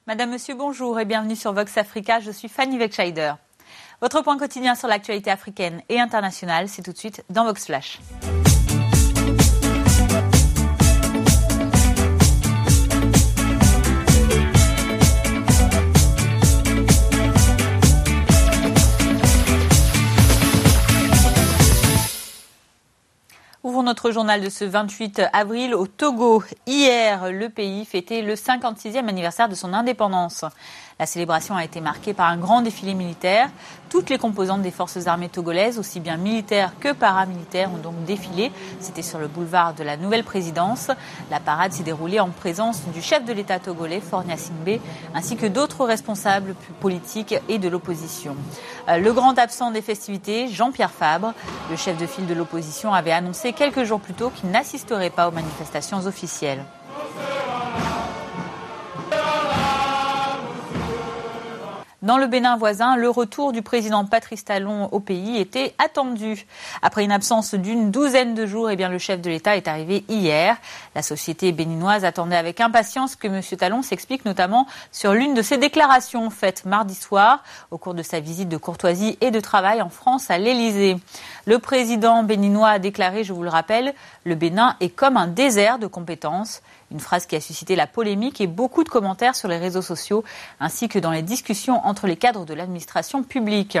Madame, Monsieur, bonjour et bienvenue sur Vox Africa. Je suis Fanny Weckscheider. Votre point quotidien sur l'actualité africaine et internationale, c'est tout de suite dans Vox Flash. Ouvrons notre journal de ce 28 avril au Togo. Hier, le pays fêtait le 56e anniversaire de son indépendance. La célébration a été marquée par un grand défilé militaire. Toutes les composantes des forces armées togolaises, aussi bien militaires que paramilitaires, ont donc défilé. C'était sur le boulevard de la nouvelle présidence. La parade s'est déroulée en présence du chef de l'État togolais, Faure Gnassingbé, ainsi que d'autres responsables politiques et de l'opposition. Le grand absent des festivités, Jean-Pierre Fabre, le chef de file de l'opposition, avait annoncé quelques jours plus tôt qu'il n'assisterait pas aux manifestations officielles. Dans le Bénin voisin, le retour du président Patrice Talon au pays était attendu. Après une absence d'une douzaine de jours, le chef de l'État est arrivé hier. La société béninoise attendait avec impatience que M. Talon s'explique notamment sur l'une de ses déclarations faites mardi soir au cours de sa visite de courtoisie et de travail en France à l'Élysée. Le président béninois a déclaré, je vous le rappelle, le Bénin est comme un désert de compétences. Une phrase qui a suscité la polémique et beaucoup de commentaires sur les réseaux sociaux, ainsi que dans les discussions entre les cadres de l'administration publique.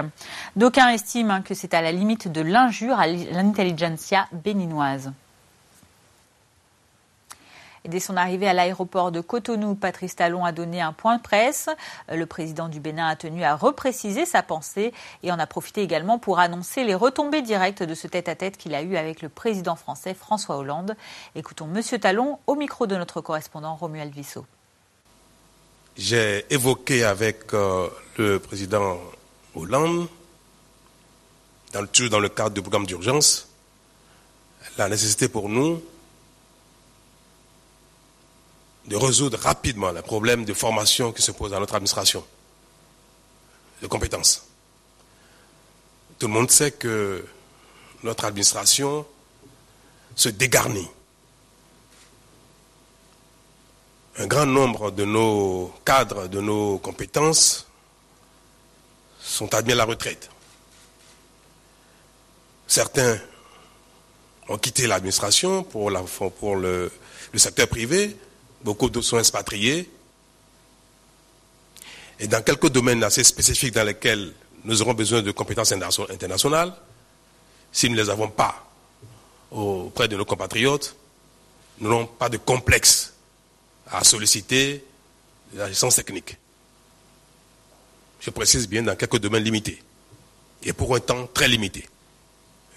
D'aucuns estiment que c'est à la limite de l'injure à l'intelligentsia béninoise. Et dès son arrivée à l'aéroport de Cotonou, Patrice Talon a donné un point de presse. Le président du Bénin a tenu à repréciser sa pensée et en a profité également pour annoncer les retombées directes de ce tête-à-tête qu'il a eu avec le président français François Hollande. Écoutons M. Talon au micro de notre correspondant Romuald Vissot. J'ai évoqué avec le président Hollande, dans le cadre du programme d'urgence, la nécessité pour nous de résoudre rapidement le problème de formation qui se pose à notre administration, de compétences. Tout le monde sait que notre administration se dégarnit. Un grand nombre de nos cadres, de nos compétences sont admis à la retraite. Certains ont quitté l'administration pour le secteur privé. Beaucoup d'autres sont expatriés. Et dans quelques domaines assez spécifiques dans lesquels nous aurons besoin de compétences internationales, si nous ne les avons pas auprès de nos compatriotes, nous n'aurons pas de complexe à solliciter l'assistance technique. Je précise bien dans quelques domaines limités. Et pour un temps très limité.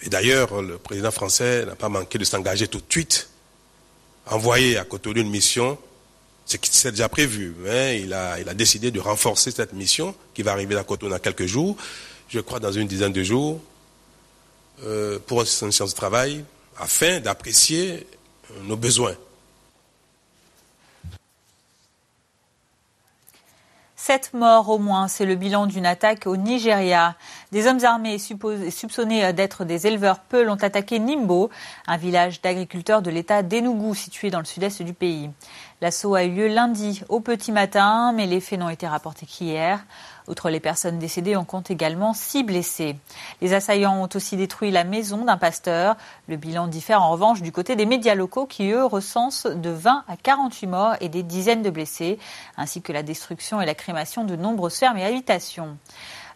Et d'ailleurs, le président français n'a pas manqué de s'engager tout de suite envoyé à Cotonou une mission, ce qui s'est déjà prévu, mais il a décidé de renforcer cette mission qui va arriver à Cotonou dans quelques jours, je crois dans une dizaine de jours, pour une séance de travail, afin d'apprécier nos besoins. 7 morts au moins, c'est le bilan d'une attaque au Nigeria. Des hommes armés soupçonnés d'être des éleveurs Peul ont attaqué Nimbo, un village d'agriculteurs de l'État d'Enugu situé dans le sud-est du pays. L'assaut a eu lieu lundi au petit matin, mais les faits n'ont été rapportés qu'hier. Outre les personnes décédées, on compte également 6 blessés. Les assaillants ont aussi détruit la maison d'un pasteur. Le bilan diffère en revanche du côté des médias locaux qui, eux, recensent de 20 à 48 morts et des dizaines de blessés, ainsi que la destruction et la crémation de nombreuses fermes et habitations.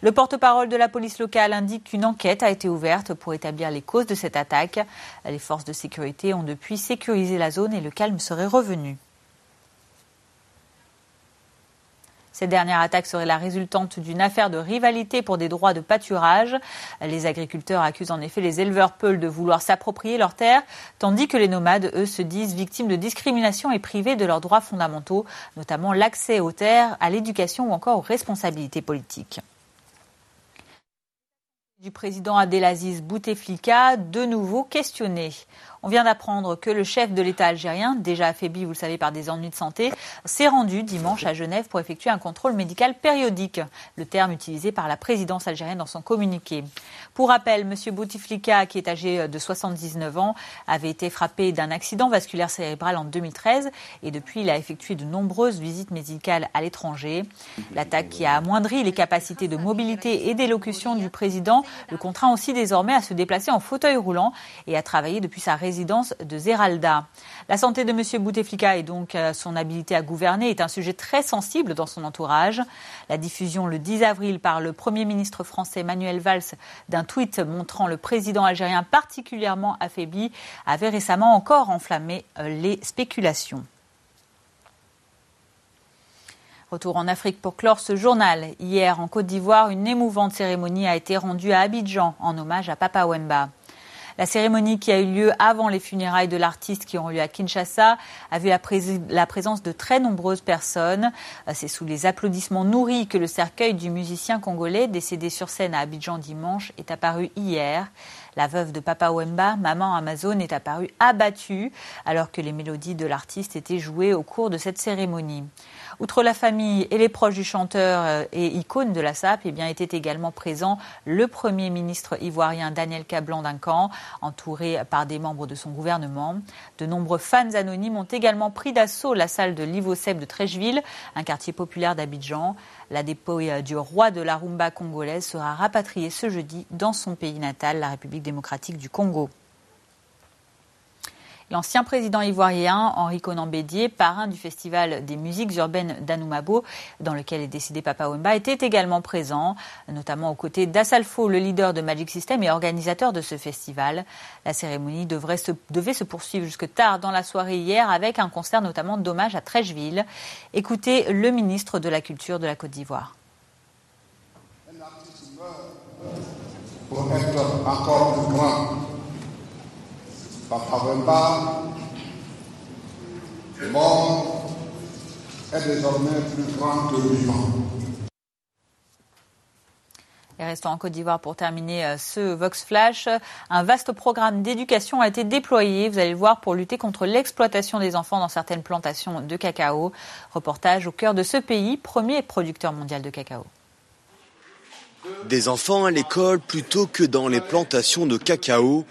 Le porte-parole de la police locale indique qu'une enquête a été ouverte pour établir les causes de cette attaque. Les forces de sécurité ont depuis sécurisé la zone et le calme serait revenu. Cette dernière attaque serait la résultante d'une affaire de rivalité pour des droits de pâturage. Les agriculteurs accusent en effet les éleveurs Peul de vouloir s'approprier leurs terres, tandis que les nomades, eux, se disent victimes de discrimination et privés de leurs droits fondamentaux, notamment l'accès aux terres, à l'éducation ou encore aux responsabilités politiques. Du président Abdelaziz Bouteflika, de nouveau questionné. On vient d'apprendre que le chef de l'État algérien, déjà affaibli, vous le savez, par des ennuis de santé, s'est rendu dimanche à Genève pour effectuer un contrôle médical périodique, le terme utilisé par la présidence algérienne dans son communiqué. Pour rappel, M. Bouteflika, qui est âgé de 79 ans, avait été frappé d'un accident vasculaire cérébral en 2013 et depuis, il a effectué de nombreuses visites médicales à l'étranger. L'attaque qui a amoindri les capacités de mobilité et d'élocution du président le contraint aussi désormais à se déplacer en fauteuil roulant et à travailler depuis sa résidence de Zeralda. La santé de M. Bouteflika et donc son habilité à gouverner est un sujet très sensible dans son entourage. La diffusion le 10 avril par le Premier ministre français Manuel Valls d'un tweet montrant le président algérien particulièrement affaibli avait récemment encore enflammé les spéculations. Retour en Afrique pour clore ce journal. Hier, en Côte d'Ivoire, une émouvante cérémonie a été rendue à Abidjan en hommage à Papa Wemba. La cérémonie qui a eu lieu avant les funérailles de l'artiste qui ont eu lieu à Kinshasa a vu la présence de très nombreuses personnes. C'est sous les applaudissements nourris que le cercueil du musicien congolais décédé sur scène à Abidjan dimanche est apparu hier. La veuve de Papa Wemba, Maman Amazon, est apparue abattue alors que les mélodies de l'artiste étaient jouées au cours de cette cérémonie. Outre la famille et les proches du chanteur et icône de la SAP, était également présent le Premier ministre ivoirien Daniel Kablan-Duncan, entouré par des membres de son gouvernement. De nombreux fans anonymes ont également pris d'assaut la salle de l'Ivoseb de Trècheville, un quartier populaire d'Abidjan. La dépouille du roi de la rumba congolaise sera rapatriée ce jeudi dans son pays natal, la République démocratique du Congo. L'ancien président ivoirien, Henri Konan Bédié, parrain du festival des musiques urbaines d'Anoumabo, dans lequel est décédé Papa Wemba, était également présent, notamment aux côtés d'Assalfo, le leader de Magic System et organisateur de ce festival. La cérémonie devait se poursuivre jusque tard dans la soirée hier avec un concert notamment d'hommage à Trècheville. Écoutez le ministre de la Culture de la Côte d'Ivoire. Un artiste meurt pour être encore plus grand. Papa Wemba, le monde est désormais plus grand que vivant. Et restons en Côte d'Ivoire pour terminer ce Vox Flash. Un vaste programme d'éducation a été déployé, vous allez le voir, pour lutter contre l'exploitation des enfants dans certaines plantations de cacao. Reportage au cœur de ce pays, premier producteur mondial de cacao. Des enfants à l'école plutôt que dans les plantations de cacao.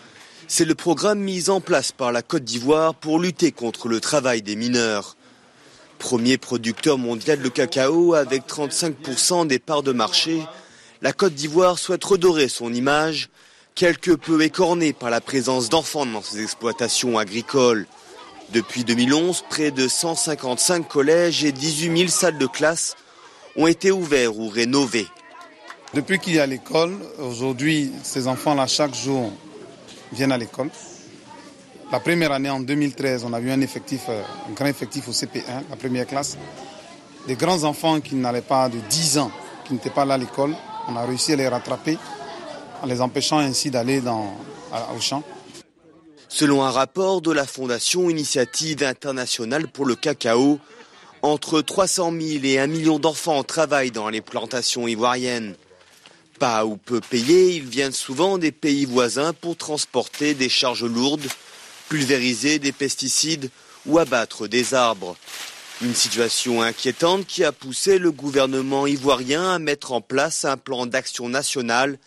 C'est le programme mis en place par la Côte d'Ivoire pour lutter contre le travail des mineurs. Premier producteur mondial de cacao avec 35% des parts de marché, la Côte d'Ivoire souhaite redorer son image, quelque peu écornée par la présence d'enfants dans ses exploitations agricoles. Depuis 2011, près de 155 collèges et 18 000 salles de classe ont été ouverts ou rénovés. Depuis qu'il y a l'école, aujourd'hui, ces enfants-là, chaque jour, viennent à l'école. La première année, en 2013, on a eu un grand effectif au CP1, la première classe. Des grands enfants qui n'allaient pas de 10 ans, qui n'étaient pas là à l'école, on a réussi à les rattraper en les empêchant ainsi d'aller au champ. Selon un rapport de la Fondation Initiative Internationale pour le Cacao, entre 300 000 et 1 million d'enfants travaillent dans les plantations ivoiriennes. Pas ou peu payés, ils viennent souvent des pays voisins pour transporter des charges lourdes, pulvériser des pesticides ou abattre des arbres. Une situation inquiétante qui a poussé le gouvernement ivoirien à mettre en place un plan d'action national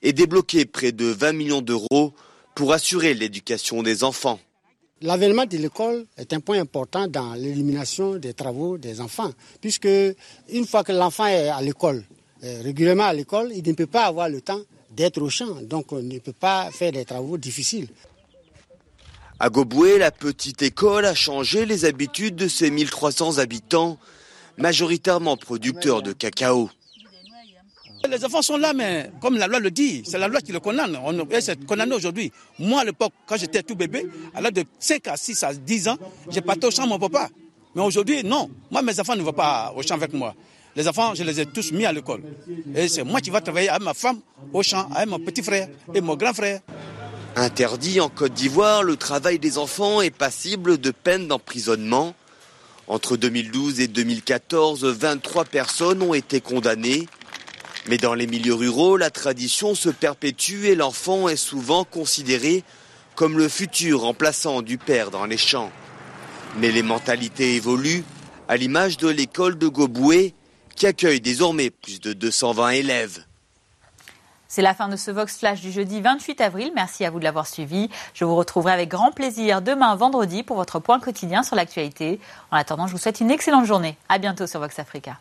et débloquer près de 20 millions d'euros pour assurer l'éducation des enfants. L'avènement de l'école est un point important dans l'élimination des travaux des enfants, puisque une fois que l'enfant est à l'école, régulièrement à l'école, il ne peut pas avoir le temps d'être au champ, donc on ne peut pas faire des travaux difficiles. À Goboué, la petite école a changé les habitudes de ses 1300 habitants, majoritairement producteurs de cacao. Les enfants sont là, mais comme la loi le dit, c'est la loi qui le condamne. C'est condamné aujourd'hui. Moi, à l'époque, quand j'étais tout bébé, à l'âge de 5 à 6 à 10 ans, j'ai parti au champ mon papa. Mais aujourd'hui, non. Moi, mes enfants ne vont pas au champ avec moi. Les enfants, je les ai tous mis à l'école. Et c'est moi qui vais travailler avec ma femme au champ, avec mon petit frère et mon grand frère. Interdit en Côte d'Ivoire, le travail des enfants est passible de peine d'emprisonnement. Entre 2012 et 2014, 23 personnes ont été condamnées. Mais dans les milieux ruraux, la tradition se perpétue et l'enfant est souvent considéré comme le futur remplaçant du père dans les champs. Mais les mentalités évoluent, à l'image de l'école de Goboué, qui accueille désormais plus de 220 élèves. C'est la fin de ce Vox Flash du jeudi 28 avril. Merci à vous de l'avoir suivi. Je vous retrouverai avec grand plaisir demain vendredi pour votre point quotidien sur l'actualité. En attendant, je vous souhaite une excellente journée. À bientôt sur Vox Africa.